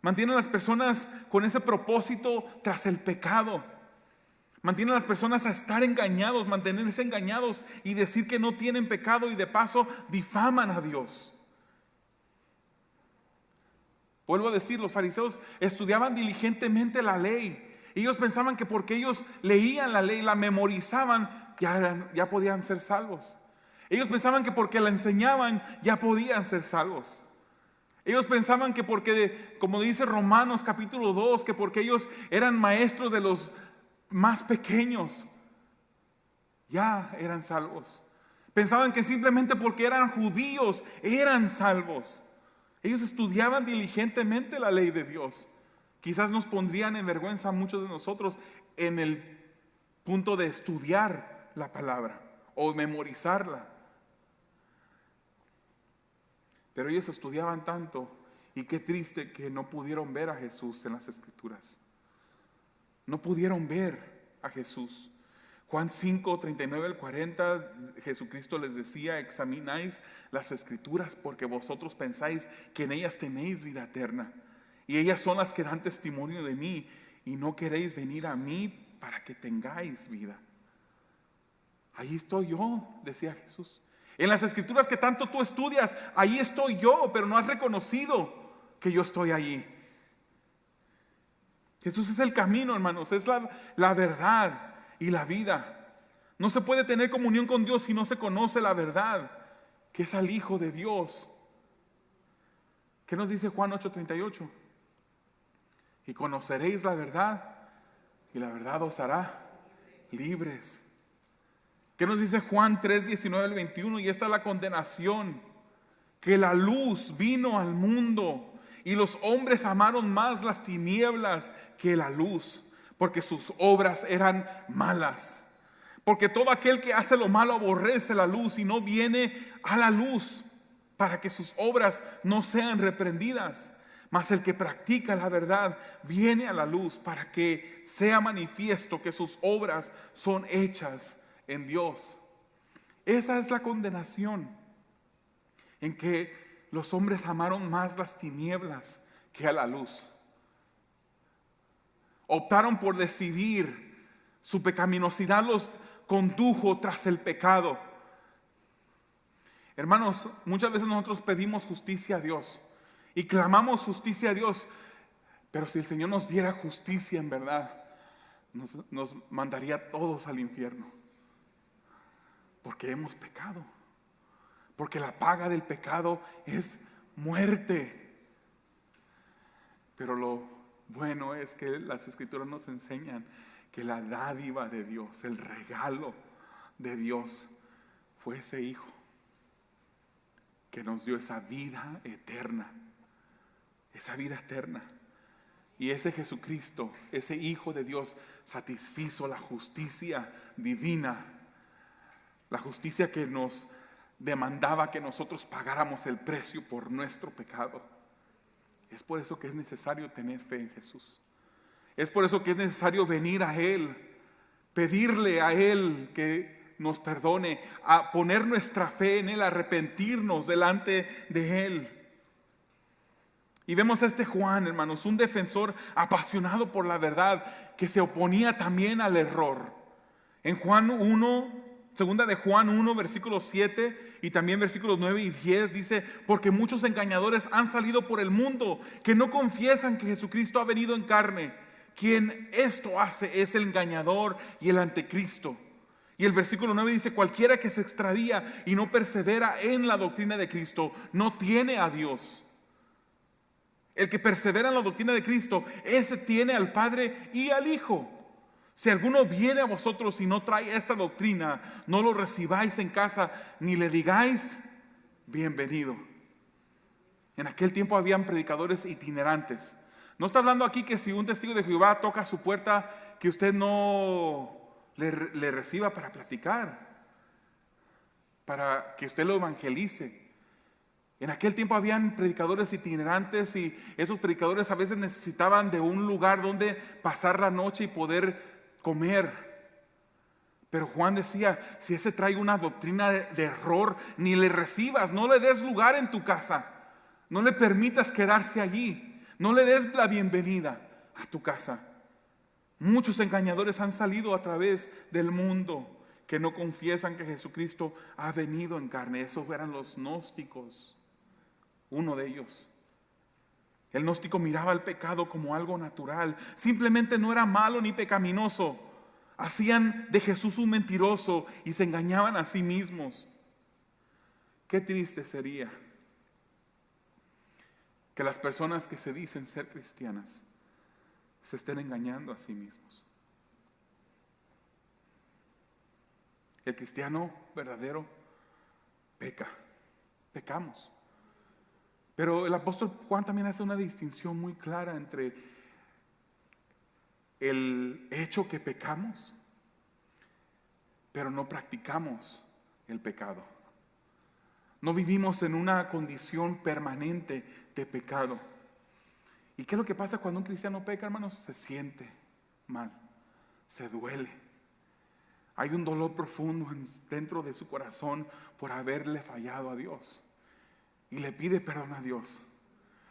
mantiene a las personas con ese propósito tras el pecado. Mantiene a las personas a estar engañados, mantenerse engañados y decir que no tienen pecado, y de paso difaman a Dios. Vuelvo a decir, los fariseos estudiaban diligentemente la ley. Ellos pensaban que porque ellos leían la ley, la memorizaban, ya podían ser salvos. Ellos pensaban que porque la enseñaban, ya podían ser salvos. Ellos pensaban que porque, como dice Romanos capítulo 2, que porque ellos eran maestros de los más pequeños, ya eran salvos. Pensaban que simplemente porque eran judíos eran salvos. Ellos estudiaban diligentemente la ley de Dios. Quizás nos pondrían en vergüenza a muchos de nosotros en el punto de estudiar la palabra o memorizarla. Pero ellos estudiaban tanto, y qué triste que no pudieron ver a Jesús en las Escrituras. No pudieron ver a Jesús. Juan 5, 39 al 40, Jesucristo les decía, examináis las Escrituras porque vosotros pensáis que en ellas tenéis vida eterna, y ellas son las que dan testimonio de mí, y no queréis venir a mí para que tengáis vida. Ahí estoy yo, decía Jesús. En las Escrituras que tanto tú estudias, ahí estoy yo, pero no has reconocido que yo estoy allí. Jesús es el camino, hermanos, es la verdad y la vida. No se puede tener comunión con Dios si no se conoce la verdad, que es al Hijo de Dios. ¿Qué nos dice Juan 8:38? Y conoceréis la verdad, y la verdad os hará libres. ¿Qué nos dice Juan 3:19 al 21? Y esta es la condenación, que la luz vino al mundo, y los hombres amaron más las tinieblas que la luz, porque sus obras eran malas. Porque todo aquel que hace lo malo aborrece la luz y no viene a la luz, para que sus obras no sean reprendidas. Mas el que practica la verdad viene a la luz, para que sea manifiesto que sus obras son hechas en Dios. Esa es la condenación, en que los hombres amaron más las tinieblas que a la luz. Optaron por decidir, su pecaminosidad los condujo tras el pecado. Hermanos, muchas veces nosotros pedimos justicia a Dios y clamamos justicia a Dios, pero si el Señor nos diera justicia en verdad, nos mandaría a todos al infierno, porque hemos pecado, porque la paga del pecado es muerte. Pero lo bueno es que las Escrituras nos enseñan que la dádiva de Dios, el regalo de Dios fue ese Hijo que nos dio esa vida eterna. Esa vida eterna. Y ese Jesucristo, ese Hijo de Dios, satisfizo la justicia divina. La justicia que nos demandaba que nosotros pagáramos el precio por nuestro pecado. Es por eso que es necesario tener fe en Jesús. Es por eso que es necesario venir a Él, pedirle a Él que nos perdone, a poner nuestra fe en Él, arrepentirnos delante de Él. Y vemos a este Juan, hermanos, un defensor apasionado por la verdad, que se oponía también al error. En Juan 1, segunda de Juan 1, versículos 7 y también versículos 9 y 10 dice: porque muchos engañadores han salido por el mundo, que no confiesan que Jesucristo ha venido en carne. Quien esto hace es el engañador y el anticristo. Y el versículo 9 dice: cualquiera que se extravía y no persevera en la doctrina de Cristo, no tiene a Dios. El que persevera en la doctrina de Cristo, ese tiene al Padre y al Hijo. Si alguno viene a vosotros y no trae esta doctrina, no lo recibáis en casa, ni le digáis bienvenido. En aquel tiempo habían predicadores itinerantes. No está hablando aquí que si un testigo de Jehová toca su puerta, que usted no le reciba para platicar, para que usted lo evangelice. En aquel tiempo habían predicadores itinerantes, y esos predicadores a veces necesitaban de un lugar donde pasar la noche y poder comer. Pero Juan decía: si ese trae una doctrina de error, ni le recibas, no le des lugar en tu casa, no le permitas quedarse allí, no le des la bienvenida a tu casa. Muchos engañadores han salido a través del mundo que no confiesan que Jesucristo ha venido en carne. Esos eran los gnósticos. Uno de ellos. El gnóstico miraba el pecado como algo natural. Simplemente no era malo ni pecaminoso. Hacían de Jesús un mentiroso y se engañaban a sí mismos. Qué triste sería que las personas que se dicen ser cristianas se estén engañando a sí mismos. El cristiano verdadero pecamos. Pero el apóstol Juan también hace una distinción muy clara entre el hecho que pecamos, pero no practicamos el pecado. No vivimos en una condición permanente de pecado. ¿Y qué es lo que pasa cuando un cristiano peca, hermanos? Se siente mal, se duele. Hay un dolor profundo dentro de su corazón por haberle fallado a Dios. Y le pide perdón a Dios.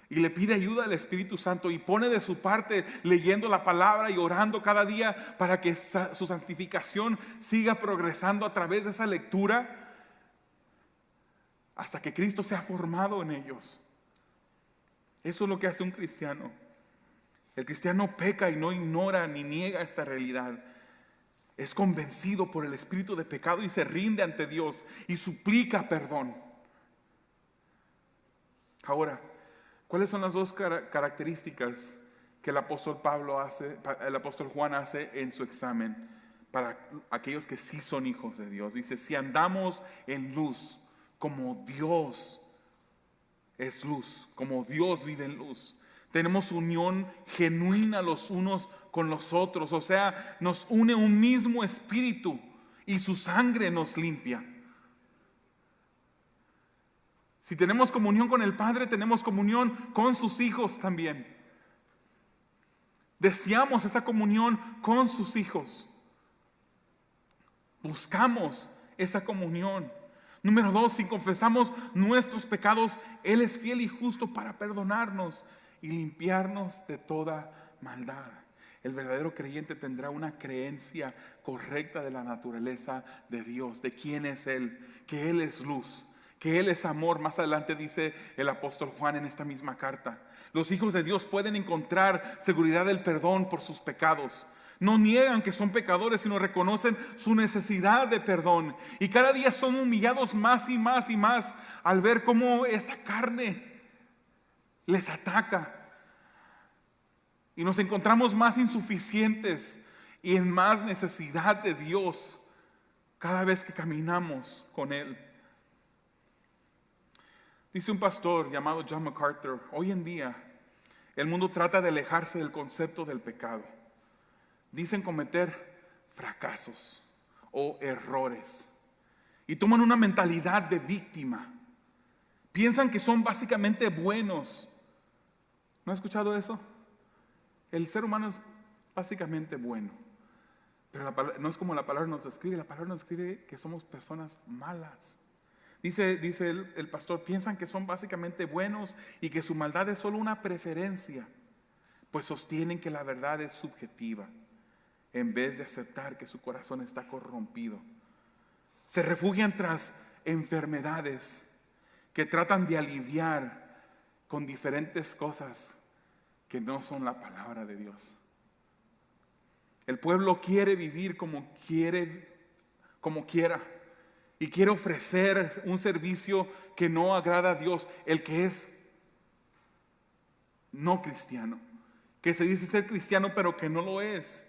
Y le pide ayuda al Espíritu Santo. Y pone de su parte leyendo la palabra y orando cada día para que su santificación siga progresando a través de esa lectura, hasta que Cristo sea formado en ellos. Eso es lo que hace un cristiano. El cristiano peca y no ignora ni niega esta realidad. Es convencido por el espíritu de pecado y se rinde ante Dios y suplica perdón. Ahora, ¿cuáles son las dos características que el apóstol Juan hace en su examen para aquellos que sí son hijos de Dios? Dice: si andamos en luz, como Dios es luz, como Dios vive en luz, tenemos unión genuina los unos con los otros, o sea, nos une un mismo espíritu y su sangre nos limpia. Si tenemos comunión con el Padre, tenemos comunión con sus hijos también. Deseamos esa comunión con sus hijos. Buscamos esa comunión. Número 2, si confesamos nuestros pecados, Él es fiel y justo para perdonarnos y limpiarnos de toda maldad. El verdadero creyente tendrá una creencia correcta de la naturaleza de Dios, de quién es Él, que Él es luz, que Él es amor. Más adelante dice el apóstol Juan en esta misma carta: los hijos de Dios pueden encontrar seguridad del perdón por sus pecados. No niegan que son pecadores, sino reconocen su necesidad de perdón. Y cada día son humillados más y más y más al ver cómo esta carne les ataca. Y nos encontramos más insuficientes y en más necesidad de Dios. cada vez que caminamos con Él. Dice un pastor llamado John MacArthur, hoy en día el mundo trata de alejarse del concepto del pecado. Dicen cometer fracasos o errores y toman una mentalidad de víctima. Piensan que son básicamente buenos. ¿No has escuchado eso? El ser humano es básicamente bueno, pero no es como la palabra nos describe. La palabra nos describe que somos personas malas. Dice el pastor, piensan que son básicamente buenos y que su maldad es solo una preferencia, pues sostienen que la verdad es subjetiva, en vez de aceptar que su corazón está corrompido. Se refugian tras enfermedades que tratan de aliviar con diferentes cosas que no son la palabra de Dios. El pueblo quiere vivir como quiera, y quiere ofrecer un servicio que no agrada a Dios, el que es no cristiano, que se dice ser cristiano pero que no lo es.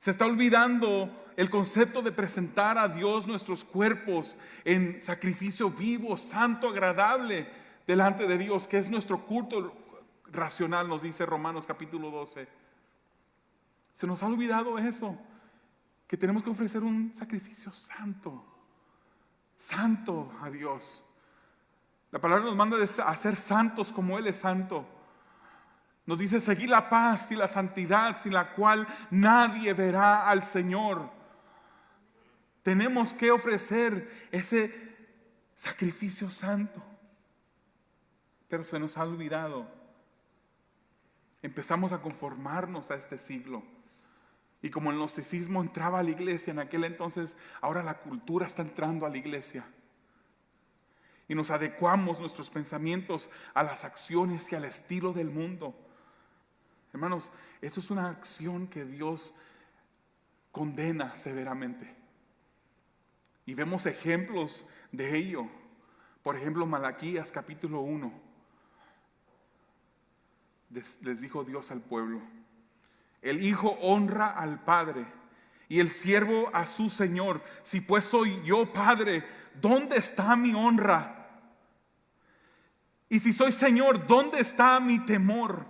Se está olvidando el concepto de presentar a Dios nuestros cuerpos en sacrificio vivo, santo, agradable delante de Dios, que es nuestro culto racional, nos dice Romanos capítulo 12. Se nos ha olvidado eso, que tenemos que ofrecer un sacrificio santo a Dios. La palabra nos manda a ser santos como Él es santo. Nos dice seguir la paz y la santidad sin la cual nadie verá al Señor. Tenemos que ofrecer ese sacrificio santo, pero se nos ha olvidado. Empezamos a conformarnos a este siglo. Y como el gnosticismo entraba a la iglesia en aquel entonces, ahora la cultura está entrando a la iglesia. Y nos adecuamos nuestros pensamientos a las acciones y al estilo del mundo. Hermanos, esto es una acción que Dios condena severamente. Y vemos ejemplos de ello. Por ejemplo, Malaquías capítulo 1. Les dijo Dios al pueblo: el hijo honra al padre y el siervo a su señor. Si pues soy yo padre, ¿dónde está mi honra? Y si soy señor, ¿dónde está mi temor?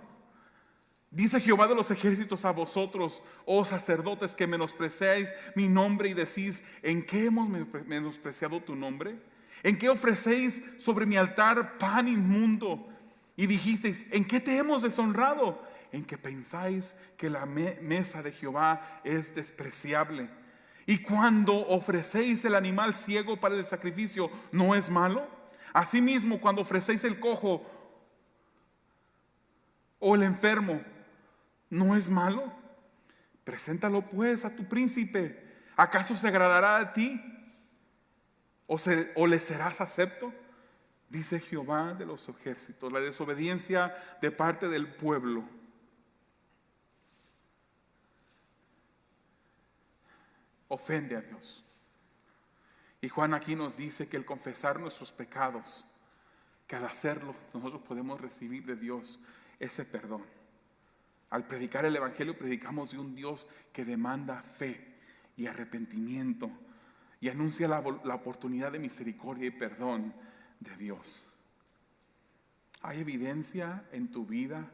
Dice Jehová de los ejércitos a vosotros, oh sacerdotes, que menospreciáis mi nombre y decís: ¿en qué hemos menospreciado tu nombre? ¿En qué ofrecéis sobre mi altar pan inmundo? Y dijisteis: ¿en qué te hemos deshonrado? En que pensáis que la mesa de Jehová es despreciable. Y cuando ofrecéis el animal ciego para el sacrificio, ¿no es malo? Asimismo, cuando ofrecéis el cojo o el enfermo, ¿no es malo? Preséntalo pues a tu príncipe. ¿Acaso se agradará a ti? ¿O le serás acepto? Dice Jehová de los ejércitos. La desobediencia de parte del pueblo ofende a Dios. Y Juan aquí nos dice que el confesar nuestros pecados, que al hacerlo nosotros podemos recibir de Dios ese perdón. Al predicar el evangelio predicamos de un Dios que demanda fe y arrepentimiento y anuncia la oportunidad de misericordia y perdón de Dios. ¿Hay evidencia en tu vida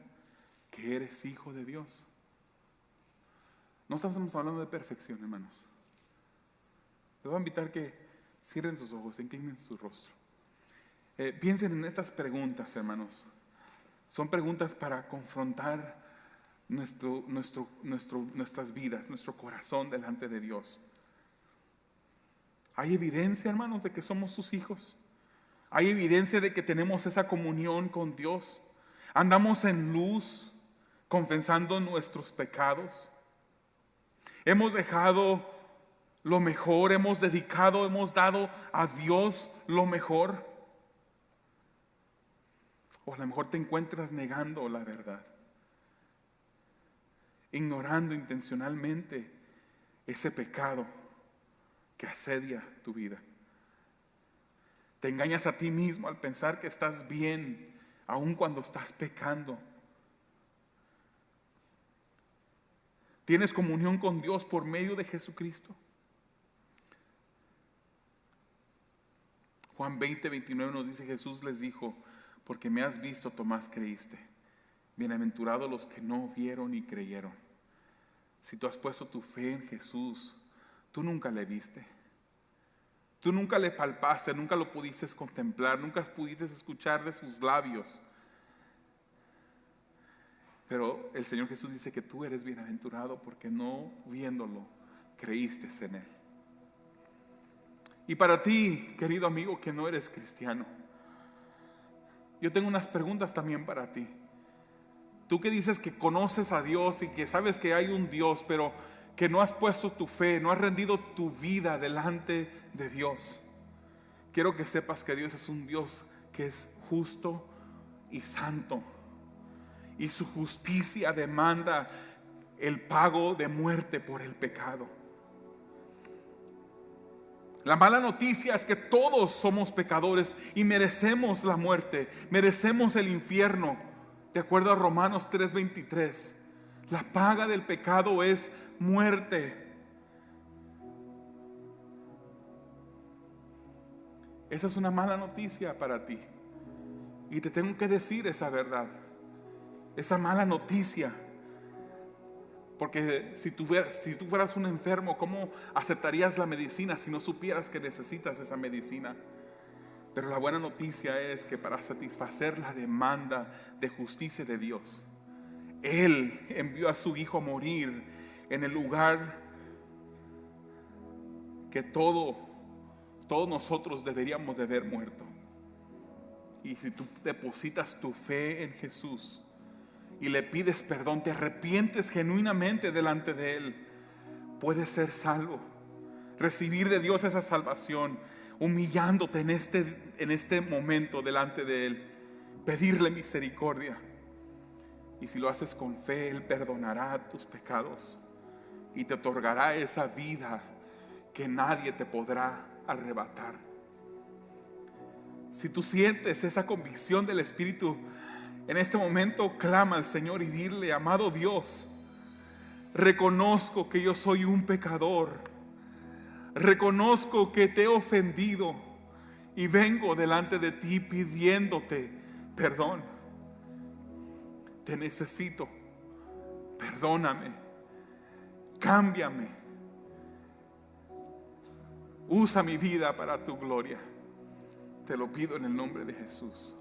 que eres hijo de Dios? No estamos hablando de perfección, hermanos. Les voy a invitar que cierren sus ojos, inclinen su rostro. Piensen en estas preguntas, hermanos. Son preguntas para confrontar nuestras vidas, nuestro corazón delante de Dios. ¿Hay evidencia, hermanos, de que somos sus hijos? ¿Hay evidencia de que tenemos esa comunión con Dios? ¿Andamos en luz, confesando nuestros pecados? ¿Hemos dejado lo mejor? ¿Hemos dado a Dios lo mejor? O a lo mejor te encuentras negando la verdad, ignorando intencionalmente ese pecado que asedia tu vida. Te engañas a ti mismo al pensar que estás bien, aun cuando estás pecando. ¿Tienes comunión con Dios por medio de Jesucristo? Juan 20:29 nos dice, Jesús les dijo, porque me has visto, Tomás, creíste. Bienaventurados los que no vieron y creyeron. Si tú has puesto tu fe en Jesús, tú nunca le viste. Tú nunca le palpaste, nunca lo pudiste contemplar, nunca pudiste escuchar de sus labios. Pero el Señor Jesús dice que tú eres bienaventurado porque no viéndolo, creíste en Él. Y para ti, querido amigo que no eres cristiano, yo tengo unas preguntas también para ti. Tú que dices que conoces a Dios y que sabes que hay un Dios, pero que no has puesto tu fe, no has rendido tu vida delante de Dios. Quiero que sepas que Dios es un Dios que es justo y santo. Y su justicia demanda el pago de muerte por el pecado. La mala noticia es que todos somos pecadores y merecemos la muerte, merecemos el infierno. De acuerdo a Romanos 3:23, la paga del pecado es muerte. Esa es una mala noticia para ti. Y te tengo que decir esa verdad, esa mala noticia. Porque si tú fueras un enfermo, ¿cómo aceptarías la medicina si no supieras que necesitas esa medicina? Pero la buena noticia es que para satisfacer la demanda de justicia de Dios, Él envió a su Hijo a morir en el lugar que todos nosotros deberíamos de haber muerto. Y si tú depositas tu fe en Jesús y le pides perdón, te arrepientes genuinamente delante de Él, puedes ser salvo, recibir de Dios esa salvación, humillándote en este momento delante de Él, pedirle misericordia. Y si lo haces con fe, Él perdonará tus pecados y te otorgará esa vida que nadie te podrá arrebatar. Si tú sientes esa convicción del Espíritu, en este momento clama al Señor y dile: amado Dios, reconozco que yo soy un pecador, reconozco que te he ofendido y vengo delante de ti pidiéndote perdón. Te necesito, perdóname, cámbiame, usa mi vida para tu gloria. Te lo pido en el nombre de Jesús.